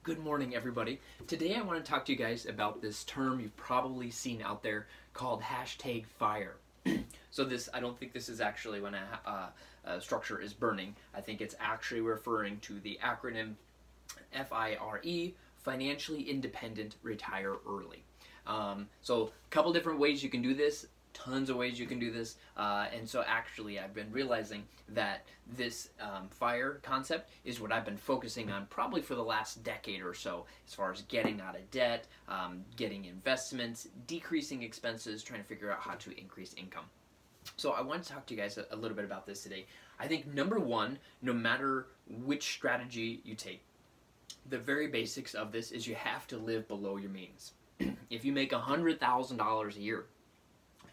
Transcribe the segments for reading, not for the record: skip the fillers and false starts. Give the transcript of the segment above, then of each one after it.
Good morning, everybody. Today I want to talk to you guys about this term you've probably seen out there called hashtag FIRE. So this, I don't think this is actually when a structure is burning. I think it's actually referring to the acronym F.I.R.E, Financially Independent Retire Early. So a couple different ways you can do this. Tons of ways you can do this, and so actually I've been realizing that this FIRE concept is what I've been focusing on probably for the last decade or so, as far as getting out of debt, getting investments, decreasing expenses, trying to figure out how to increase income. So I want to talk to you guys a little bit about this today. I think number one, no matter which strategy you take, the very basics of this is you have to live below your means. If you make $100,000 a year,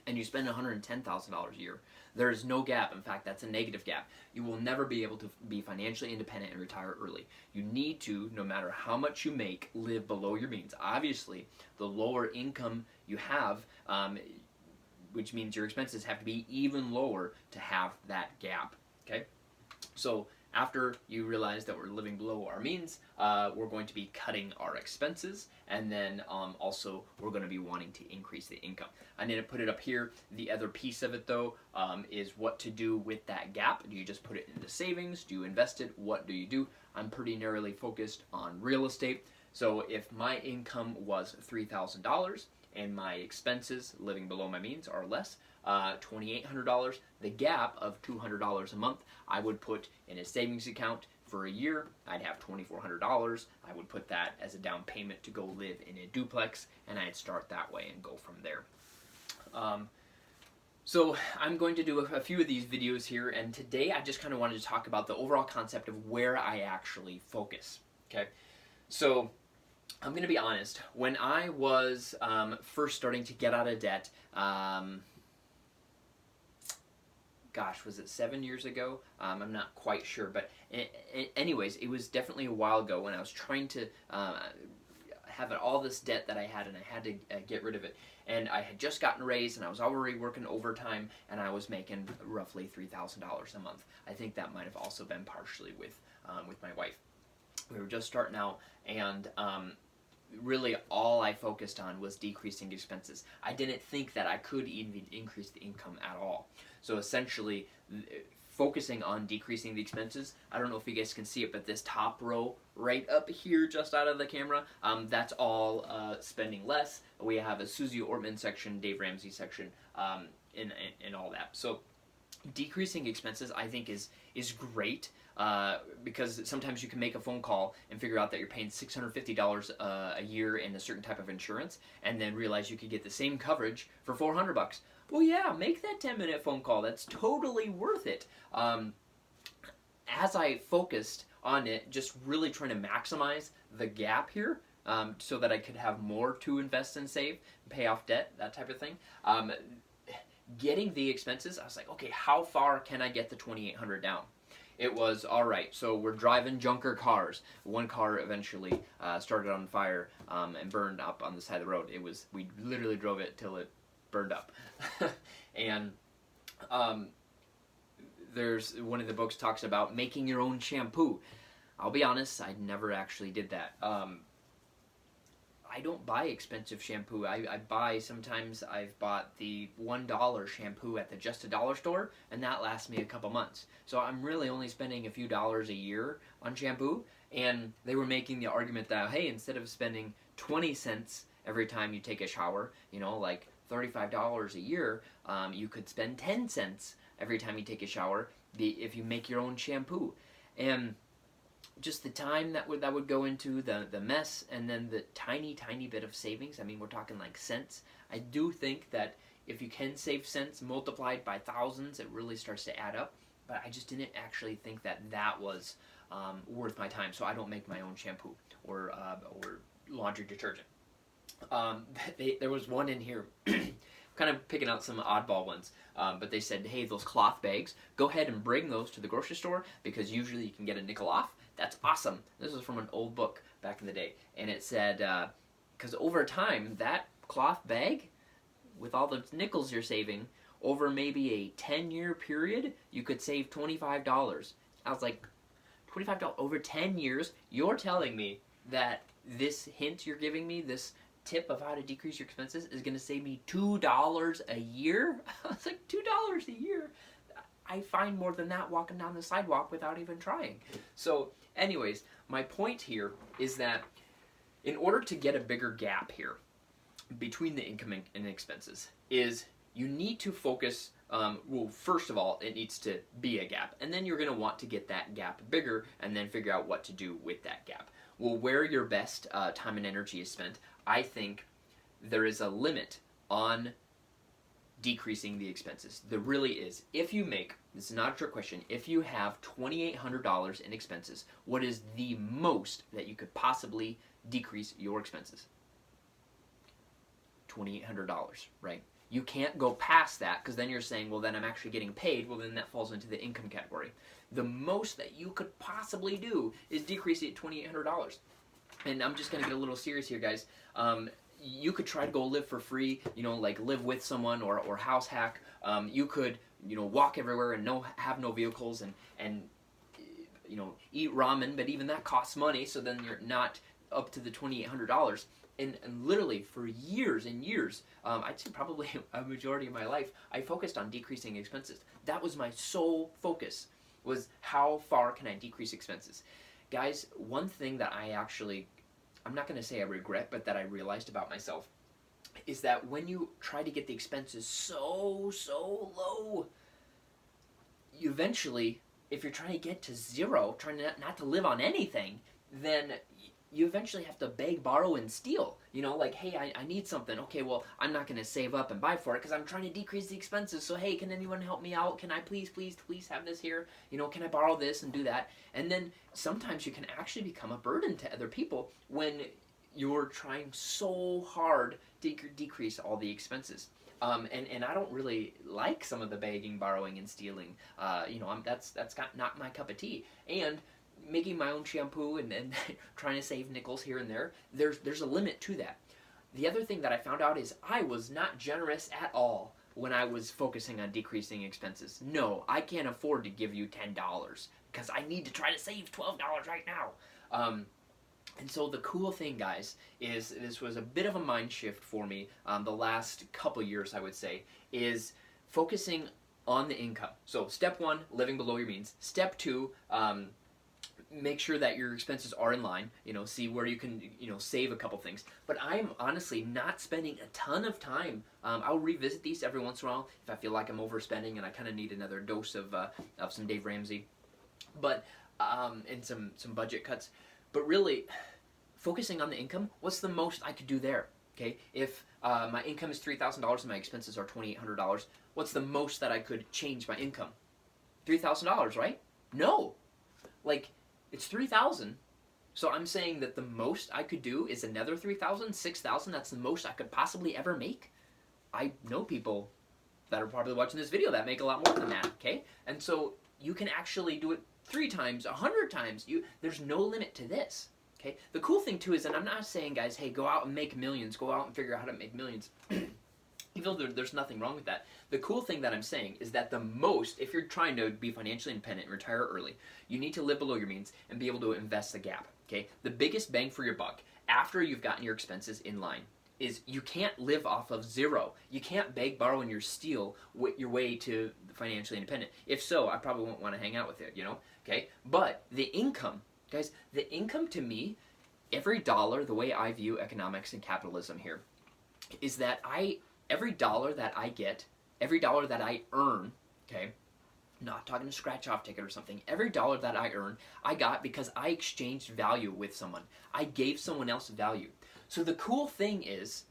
and you spend $110,000 a year, there is no gap. In fact, that's a negative gap. You will never be able to be financially independent and retire early. You need to, no matter how much you make, live below your means. Obviously, the lower income you have, which means your expenses have to be even lower to have that gap. Okay? So after you realize that we're living below our means, we're going to be cutting our expenses, and then also we're going to be wanting to increase the income. I need to put it up here. The other piece of it, though, is what to do with that gap. Do you just put it into savings? Do you invest it? What do you do? I'm pretty narrowly focused on real estate. So if my income was $3,000 and my expenses living below my means are less, $2,800, the gap of $200 a month, I would put in a savings account for a year. I'd have $2,400. I would put that as a down payment to go live in a duplex, and I'd start that way and go from there. So I'm going to do a few of these videos here, and today I just kind of wanted to talk about the overall concept of where I actually focus. Okay, so I'm going to be honest. When I was first starting to get out of debt, gosh, was it 7 years ago? I'm not quite sure, but anyways, it was definitely a while ago when I was trying to have all this debt that I had, and I had to get rid of it. And I had just gotten a raise, and I was already working overtime, and I was making roughly $3,000 a month. I think that might have also been partially with my wife. We were just starting out, and really all I focused on was decreasing expenses. I didn't think that I could even increase the income at all. So essentially, focusing on decreasing the expenses, I don't know if you guys can see it, but this top row right up here just out of the camera, that's all spending less. We have a Susie Ortman section, Dave Ramsey section, and all that. So decreasing expenses, I think, is great, because sometimes you can make a phone call and figure out that you're paying $650 a year in a certain type of insurance, and then realize you could get the same coverage for $400. Well, yeah, make that 10-minute phone call. That's totally worth it. As I focused on it, just really trying to maximize the gap here, so that I could have more to invest and save, pay off debt, that type of thing. Getting the expenses, I was like, okay, how far can I get the $2,800 down? It was, all right, so we're driving junker cars. One car eventually started on fire and burned up on the side of the road. We literally drove it till it burned up. And there's one of the books talks about making your own shampoo. I'll be honest, I never actually did that. I don't buy expensive shampoo. Sometimes I've bought the $1 shampoo at the Just a Dollar store, and that lasts me a couple months. So I'm really only spending a few dollars a year on shampoo, and they were making the argument that, hey, instead of spending 20 cents every time you take a shower, like $35 a year, you could spend 10 cents every time you take a shower if you make your own shampoo. And just the time that would go into the mess, and then the tiny bit of savings. I mean, we're talking like cents. I do think that if you can save cents multiplied by thousands, it really starts to add up. But I just didn't actually think that was worth my time. So I don't make my own shampoo or laundry detergent. There was one in here. Kind of picking out some oddball ones, but they said, hey, those cloth bags, go ahead and bring those to the grocery store, because usually you can get a nickel off. That's awesome. This was from an old book back in the day, and it said, because over time, that cloth bag, with all the nickels you're saving, over maybe a 10-year period, you could save $25. I was like, $25 over 10 years? You're telling me that this hint you're giving me, this tip of how to decrease your expenses, is going to save me $2 a year? It's like $2 a year. I find more than that walking down the sidewalk without even trying. So anyways, my point here is that in order to get a bigger gap here between the income and expenses is you need to focus, well, first of all, it needs to be a gap, and then you're going to want to get that gap bigger and then figure out what to do with that gap. Well, where your best time and energy is spent, I think there is a limit on decreasing the expenses. There really is. If you make, this is not a trick question, if you have $2,800 in expenses, what is the most that you could possibly decrease your expenses? $2,800, right? You can't go past that because then you're saying, well, then I'm actually getting paid. Well, then that falls into the income category. The most that you could possibly do is decrease it $2,800. And I'm just going to get a little serious here, guys. You could try to go live for free, like live with someone or house hack. You could, walk everywhere and have no vehicles and eat ramen, but even that costs money, so then you're not up to the $2,800. And literally for years and years, I'd say probably a majority of my life, I focused on decreasing expenses. That was my sole focus, was how far can I decrease expenses. Guys, one thing that I'm not going to say I regret, but that I realized about myself, is that when you try to get the expenses so low, you eventually, if you're trying to get to zero, trying not to live on anything, then you eventually have to beg, borrow, and steal. Like, hey, I need something. Okay, well, I'm not going to save up and buy for it because I'm trying to decrease the expenses. So, hey, can anyone help me out? Can I please have this here? Can I borrow this and do that? And then sometimes you can actually become a burden to other people when you're trying so hard to decrease all the expenses. And I don't really like some of the begging, borrowing, and stealing. That's not my cup of tea. And making my own shampoo and trying to save nickels here and there, there's a limit to that. The other thing that I found out is I was not generous at all when I was focusing on decreasing expenses. No, I can't afford to give you $10 because I need to try to save $12 right now. And so the cool thing, guys, is this was a bit of a mind shift for me the last couple years, I would say, is focusing on the income. So step one, living below your means. Step two, make sure that your expenses are in line, see where you can, save a couple things. But I'm honestly not spending a ton of time. I'll revisit these every once in a while if I feel like I'm overspending and I kind of need another dose of some Dave Ramsey, but and some budget cuts. But really, focusing on the income, what's the most I could do there? Okay, if my income is $3,000 and my expenses are $2,800, what's the most that I could change my income? $3,000, right? No, like, it's $3,000, so I'm saying that the most I could do is another $3,000, $6,000. That's the most I could possibly ever make. I know people that are probably watching this video that make a lot more than that, okay? And so you can actually do it 3 times, 100 times. There's no limit to this, okay? The cool thing, too, is that I'm not saying, guys, hey, go out and make millions. Go out and figure out how to make millions. Even though there's nothing wrong with that. The cool thing that I'm saying is that the most, if you're trying to be financially independent and retire early, you need to live below your means and be able to invest the gap, okay? The biggest bang for your buck, after you've gotten your expenses in line, is you can't live off of zero. You can't beg, borrow, and steal your way to financially independent. If so, I probably won't want to hang out with you, okay? But the income, guys, the income to me, every dollar, the way I view economics and capitalism here, is that every dollar that I get, every dollar that I earn, okay, not talking a scratch-off ticket or something, every dollar that I earn, I got because I exchanged value with someone. I gave someone else value. So the cool thing is,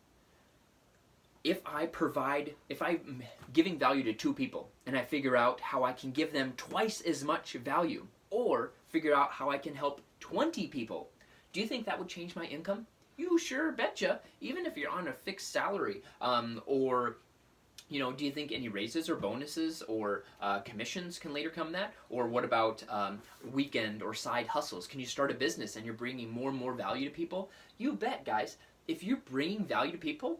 if I'm giving value to 2 people, and I figure out how I can give them twice as much value, or figure out how I can help 20 people, do you think that would change my income? You sure betcha, even if you're on a fixed salary, or, do you think any raises or bonuses or commissions can later come that? Or what about weekend or side hustles? Can you start a business and you're bringing more and more value to people? You bet, guys. If you're bringing value to people,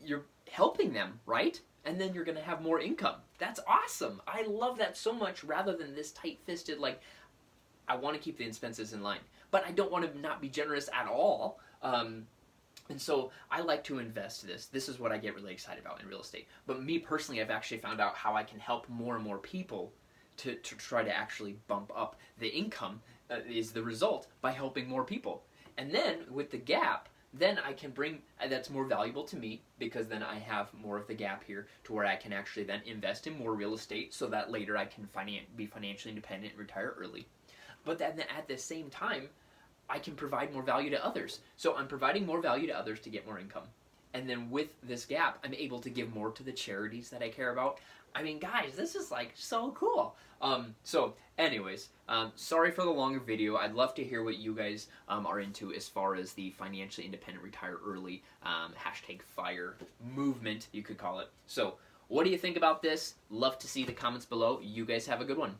you're helping them, right? And then you're going to have more income. That's awesome. I love that so much, rather than this tight-fisted, like, I want to keep the expenses in line. but I don't want to not be generous at all. And so I like to invest this. This is what I get really excited about in real estate. But me personally, I've actually found out how I can help more and more people to try to actually bump up the income is the result by helping more people. And then with the gap, then I can bring, that's more valuable to me because then I have more of the gap here to where I can actually then invest in more real estate so that later I can be financially independent and retire early. But then at the same time, I can provide more value to others. So I'm providing more value to others to get more income. And then with this gap, I'm able to give more to the charities that I care about. I mean, guys, this is like so cool. So anyways, sorry for the longer video. I'd love to hear what you guys are into as far as the financially independent retire early hashtag FIRE movement, you could call it. So what do you think about this? Love to see the comments below. You guys have a good one.